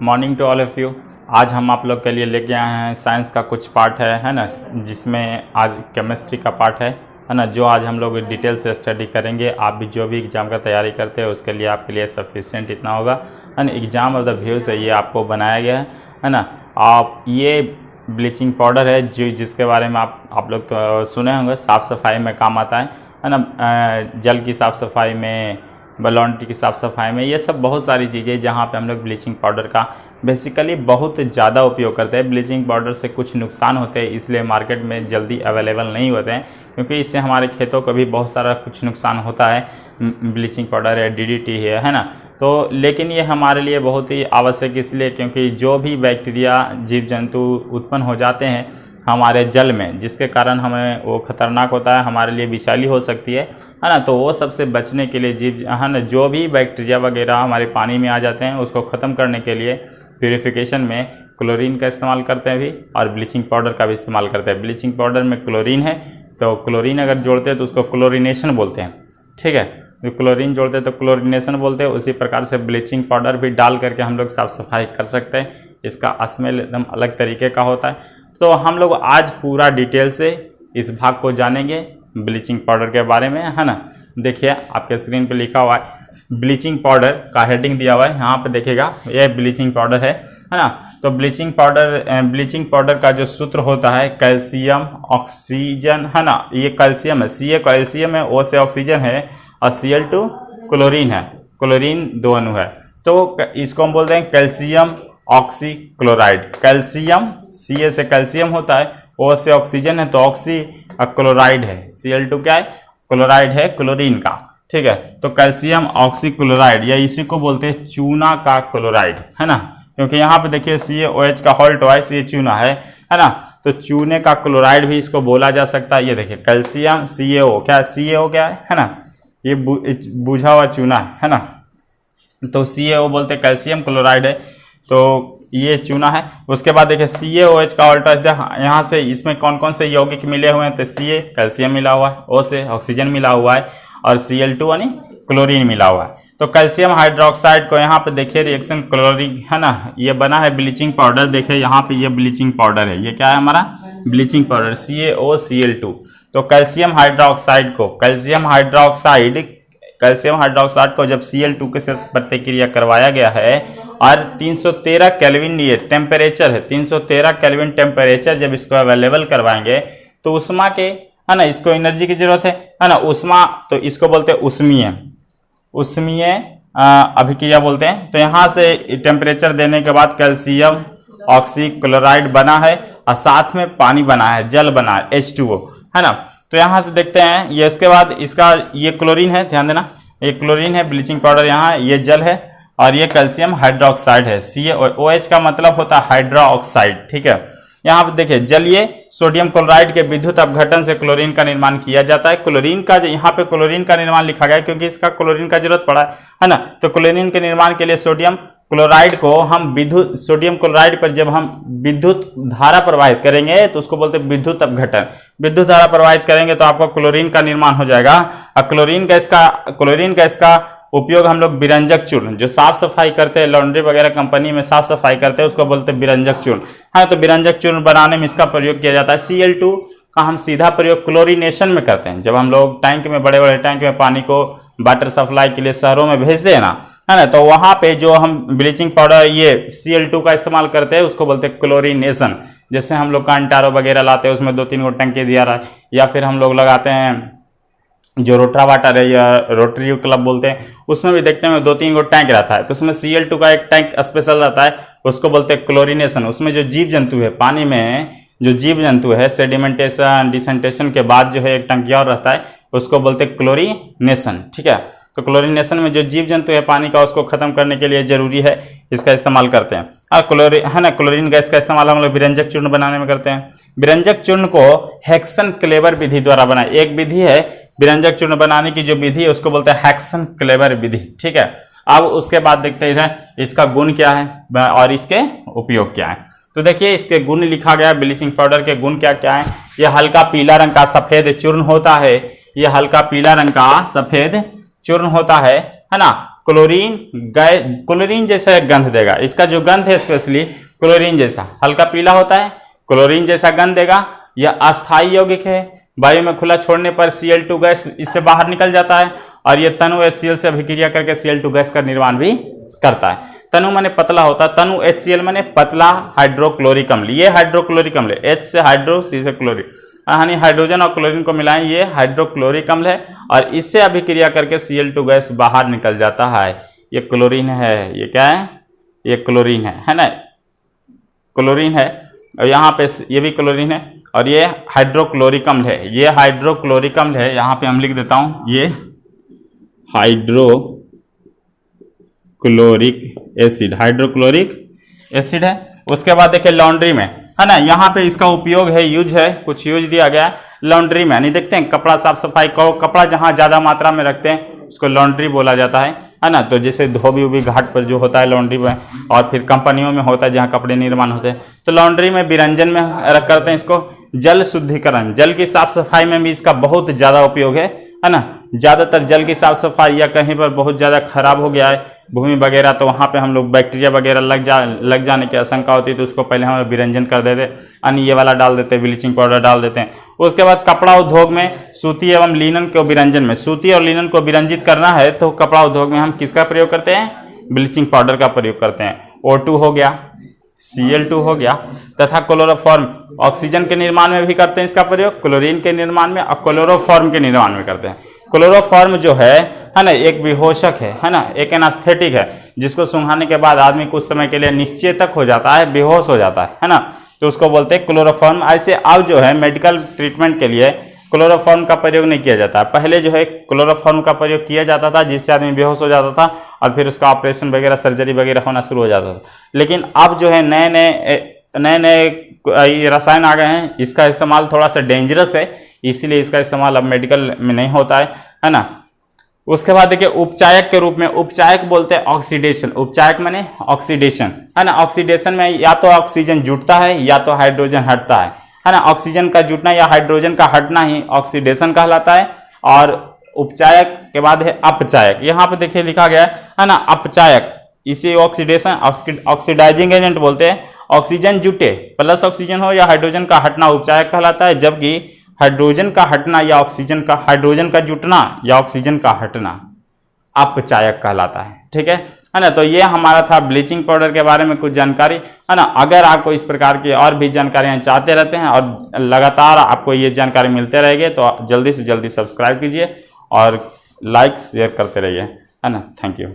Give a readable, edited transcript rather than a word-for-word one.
Morning to all of you. आज हम आप लोग के लिए लेके आए हैं साइंस का कुछ पार्ट है ना, जिसमें आज केमिस्ट्री का पार्ट है ना, जो आज हम लोग डिटेल से स्टडी करेंगे। आप भी जो भी एग्ज़ाम का तैयारी करते हैं उसके लिए आपके लिए सफिशिएंट इतना होगा है ना। एग्ज़ाम ऑफ द व्यू से ये आपको बनाया गया है ना। आप ये ब्लीचिंग पाउडर है जिसके बारे में आप लोग तो सुने होंगे, साफ़ सफाई में काम आता है ना। जल की साफ़ सफाई में, लॉन्ड्री की साफ़ सफाई में, ये सब बहुत सारी चीज़ें जहाँ पे हम लोग ब्लीचिंग पाउडर का बेसिकली बहुत ज़्यादा उपयोग करते हैं। ब्लीचिंग पाउडर से कुछ नुकसान होते हैं, इसलिए मार्केट में जल्दी अवेलेबल नहीं होते हैं, क्योंकि इससे हमारे खेतों को भी बहुत सारा कुछ नुकसान होता है। ब्लीचिंग पाउडर है, DDT है ना। तो लेकिन ये हमारे लिए बहुत ही आवश्यक इसलिए क्योंकि जो भी बैक्टीरिया जीव जंतु उत्पन्न हो जाते हैं हमारे जल में, जिसके कारण हमें वो खतरनाक होता है, हमारे लिए विषैली हो सकती है ना। तो वो सबसे बचने के लिए जीव है ना, जो भी बैक्टीरिया वगैरह हमारे पानी में आ जाते हैं उसको ख़त्म करने के लिए प्यूरिफिकेशन में क्लोरीन का इस्तेमाल करते हैं भी, और ब्लीचिंग पाउडर का भी इस्तेमाल करते हैं। ब्लीचिंग पाउडर में क्लोरीन है, तो क्लोरीन अगर जोड़ते हैं तो उसको क्लोरीनेशन बोलते हैं, ठीक है। जो क्लोरीन जोड़ते हैं तो क्लोरीनेशन बोलते हैं। उसी प्रकार से ब्लीचिंग पाउडर भी डाल करके हम लोग साफ़ सफाई कर सकते हैं। इसका स्मेल एकदम अलग तरीके का होता है। तो हम लोग आज पूरा डिटेल से इस भाग को जानेंगे ब्लीचिंग पाउडर के बारे में, है ना। देखिए आपके स्क्रीन पे लिखा हुआ है ब्लीचिंग पाउडर का हेडिंग दिया हुआ है, यहाँ पे देखिएगा ये ब्लीचिंग पाउडर है ना। तो ब्लीचिंग पाउडर का जो सूत्र होता है कैल्शियम ऑक्सीजन, है ना। ये कैल्शियम है, Ca कैल्शियम है, O से ऑक्सीजन है, और Cl2 क्लोरीन है। क्लोरीन दो अणु है, तो इसको हम बोलते हैं calcium oxy chloride. Calcium Ca से कैल्शियम होता है, O से ऑक्सीजन है, तो ऑक्सी क्लोराइड है। Cl2 क्या है? क्लोराइड है क्लोरीन का, ठीक है। तो कैल्शियम ऑक्सी क्लोराइड, या इसी को बोलते हैं चूना का क्लोराइड, है ना। क्योंकि यहाँ पे देखिए CaOH का होल्ड ट्वाइस, ये चूना है ना। तो चूने का क्लोराइड भी इसको बोला जा सकता है। ये देखिए कैल्शियम CaO, क्या CaO क्या है ना, ये बुझा हुआ चूना है ना। तो CaO बोलते हैं, कैल्शियम क्लोराइड है, तो ये चूना है। उसके बाद देखिए CaOH का ऑल्टर, यहाँ से इसमें कौन कौन से यौगिक मिले हुए हैं, तो Ca कैल्शियम मिला हुआ है, O से ऑक्सीजन मिला हुआ है, और Cl2 यानी क्लोरीन मिला हुआ है। तो कैल्शियम हाइड्रोक्साइड को यहाँ पे देखिए रिएक्शन क्लोरीन, है ना, ये बना है ब्लीचिंग पाउडर। देखिए यहाँ पे ये ब्लीचिंग पाउडर है, ये क्या है हमारा ब्लीचिंग पाउडर CaOCl2। तो कैल्शियम हाइड्रोक्साइड को जब Cl2 के साथ प्रतिक्रिया करवाया गया है, और 313 केल्विन ये टेम्परेचर है, 313 केल्विन टेम्परेचर जब इसको अवेलेबल करवाएंगे तो उष्मा के, है ना, इसको एनर्जी की जरूरत है ना, उष्मा, तो इसको बोलते हैं उष्मीय अभिक्रिया बोलते हैं। तो यहाँ से टेम्परेचर देने के बाद कैल्शियम ऑक्सी क्लोराइड बना है, और साथ में पानी बना है, जल बना है, H2O, है ना। तो यहाँ से देखते हैं ये, इसके बाद इसका ये क्लोरीन है, ध्यान देना, ये क्लोरीन है ब्लीचिंग पाउडर, यहाँ ये जल है, और ये कैल्शियम हाइड्रोक्साइड है। CaOH का मतलब होता है हाइड्रोक्साइड, ठीक है। यहाँ पे देखिए जलीय सोडियम क्लोराइड के विद्युत अपघटन से क्लोरीन का निर्माण किया जाता है। क्लोरीन का, यहाँ पे क्लोरीन का निर्माण लिखा गया है क्योंकि इसका क्लोरीन का जरूरत पड़ा है ना। तो क्लोरीन के निर्माण के लिए सोडियम क्लोराइड को हम सोडियम क्लोराइड पर जब हम विद्युत धारा प्रवाहित करेंगे तो उसको बोलते हैं विद्युत अपघटन। विद्युत धारा प्रवाहित करेंगे तो आपको क्लोरीन का निर्माण हो जाएगा। और क्लोरीन गैस का उपयोग हम लोग विरंजक चूर्ण, जो साफ सफाई करते हैं, लॉन्ड्री वगैरह कंपनी में साफ सफाई करते हैं, उसको बोलते हैं विरंजक चूर्ण। हाँ, तो विरंजक चूर्ण बनाने में इसका प्रयोग किया जाता है। Cl2 का हम सीधा प्रयोग क्लोरीनेशन में करते हैं। जब हम लोग टैंक में, बड़े बड़े टैंक में पानी को वाटर सप्लाई के लिए शहरों में भेजते हैं ना, है ना, तो वहाँ पे जो हम ब्लीचिंग पाउडर ये Cl2 का इस्तेमाल करते हैं उसको बोलते हैं क्लोरीनेशन। जैसे हम लोग कांटारो वगैरह लाते हैं, उसमें 2-3 गो टंकी दिया रहा है, या फिर हम लोग लगाते हैं जो रोटरा वाटर है या रोटरी क्लब बोलते हैं, उसमें भी देखते हैं 2-3 गो टैंक रहता है, तो उसमें Cl2 का एक टैंक स्पेशल रहता है, उसको बोलते हैं क्लोरीनेशन। उसमें जो जीव जंतु है, पानी में जो जीव जंतु है, सेडिमेंटेशन डिसेंटेशन के बाद जो है एक टंकी और रहता है, उसको बोलते हैं क्लोरीनेशन, ठीक है। तो क्लोरीनेशन में जो जीव जंतु है पानी का, उसको खत्म करने के लिए जरूरी है, इसका इस्तेमाल करते हैं। और क्लोरीन गैस का इस्तेमाल हम लोग विरंजक चूर्ण बनाने में करते हैं। विरंजक चूर्ण को हेक्सन क्लेवर विधि द्वारा बनाए, एक विधि है विरंजक चूर्ण बनाने की, जो विधि है उसको बोलते हैं हेक्सन क्लेवर विधि, ठीक है। अब उसके बाद देखते हैं इसका गुण क्या है और इसके उपयोग क्या है। तो देखिए इसके गुण लिखा गया, ब्लीचिंग पाउडर के गुण क्या क्या है। ये हल्का पीला रंग का सफेद चूर्ण होता है, ये हल्का पीला रंग का सफेद चूर्ण होता है ना। क्लोरीन जैसा गंध देगा। इसका जो गंध है स्पेशली क्लोरीन जैसा हल्का पीला होता है, क्लोरीन जैसा गंध देगा। यह अस्थायी यौगिक है, वायु में खुला छोड़ने पर Cl2 गैस इससे बाहर निकल जाता है और यह तनु HCl से अभिक्रिया करके Cl2 गैस का निर्माण भी करता है। तनु माने पतला होता है, तनु HCl माने पतला हाइड्रोक्लोरिक अम्ल। ये हाइड्रोक्लोरिक अम्ल है, H से हाइड्रो, C से क्लोरीन, यानी हाइड्रोजन और क्लोरीन को मिलाएं, ये हाइड्रोक्लोरिक अम्ल है और इससे अभिक्रिया करके Cl2 गैस बाहर निकल जाता है। ये क्लोरीन है, ये क्या है, ये क्लोरीन है ना, क्लोरीन है। और यहाँ पे ये भी क्लोरीन है और ये हाइड्रोक्लोरिक अम्ल है, ये हाइड्रोक्लोरिक अम्ल है। यहाँ पे हम लिख देता हूँ, ये हाइड्रोक्लोरिक एसिड, हाइड्रोक्लोरिक एसिड है। उसके बाद देखिए लॉन्ड्री में, है ना, यहाँ पे इसका उपयोग है, यूज है, कुछ यूज दिया गया है लॉन्ड्री में। नहीं देखते हैं कपड़ा साफ सफाई को, कपड़ा जहाँ ज़्यादा मात्रा में रखते हैं उसको लॉन्ड्री बोला जाता है ना। तो जैसे धोबी उबी घाट पर जो होता है लॉन्ड्री में, और फिर कंपनियों में होता है जहाँ कपड़े निर्माण होते हैं, तो लॉन्ड्री में विरंजन में रख करते हैं इसको। जल शुद्धिकरण, जल की साफ सफाई में भी इसका बहुत ज़्यादा उपयोग है ना। ज़्यादातर जल की साफ सफाई या कहीं पर बहुत ज़्यादा खराब हो गया है भूमि वगैरह, तो वहाँ पे हम लोग बैक्टीरिया वगैरह लग जाने की आशंका होती है, तो उसको पहले हम विरंजन कर देते, यानी ये वाला डाल देते हैं, ब्लीचिंग पाउडर डाल देते हैं। उसके बाद कपड़ा उद्योग में सूती एवं लिनन के विरंजन में, सूती और लिनन को विरंजित करना है तो कपड़ा उद्योग में हम किसका प्रयोग करते हैं, ब्लीचिंग पाउडर का प्रयोग करते हैं। O2 हो गया, Cl2 हो गया, तथा क्लोरोफॉर्म, ऑक्सीजन के निर्माण में भी करते हैं इसका प्रयोग, क्लोरीन के निर्माण में और क्लोरोफॉर्म के निर्माण में करते हैं। क्लोरोफॉर्म जो है ना, एक विहोषक है ना, एक एनास्थेटिक है, जिसको सूंघाने के बाद आदमी कुछ समय के लिए निश्चेतक हो जाता है, बेहोश हो जाता है ना, तो उसको बोलते हैं क्लोरोफॉर्म। ऐसे अब जो है मेडिकल ट्रीटमेंट के लिए क्लोरोफॉर्म का प्रयोग नहीं किया जाता। पहले जो है क्लोरोफॉर्म का प्रयोग किया जाता था, जिससे आदमी बेहोश हो जाता था और फिर उसका ऑपरेशन वगैरह, सर्जरी वगैरह होना शुरू हो जाता था। लेकिन अब जो है नए नए रसायन आ गए हैं, इसका इस्तेमाल थोड़ा सा डेंजरस है, इसीलिए इसका इस्तेमाल अब मेडिकल में नहीं होता है ना। उसके बाद देखिए उपचायक के रूप में, उपचायक बोलते हैं ऑक्सीडेशन, उपचायक माने ऑक्सीडेशन, है ना। ऑक्सीडेशन में या तो ऑक्सीजन जुटता है या तो हाइड्रोजन हटता है ना। ऑक्सीजन का जुटना या हाइड्रोजन का हटना ही ऑक्सीडेशन कहलाता है। और उपचायक के बाद है अपचायक, यहाँ पे देखिए लिखा गया है ना, अपचायक, इसे ऑक्सीडेशन ऑक्सीडाइजिंग एजेंट बोलते हैं। ऑक्सीजन जुटे प्लस ऑक्सीजन हो या हाइड्रोजन का हटना उपचायक कहलाता है, जबकि हाइड्रोजन का हटना या हाइड्रोजन का जुटना या ऑक्सीजन का हटना अपचायक कहलाता है। ठीक है ना। तो ये हमारा था ब्लीचिंग पाउडर के बारे में कुछ जानकारी, है ना। अगर आपको इस प्रकार की और भी जानकारियां चाहते रहते हैं और लगातार आपको ये जानकारी मिलते रहेंगे, तो जल्दी से जल्दी सब्सक्राइब कीजिए और लाइक शेयर करते रहिए, है ना। Thank you.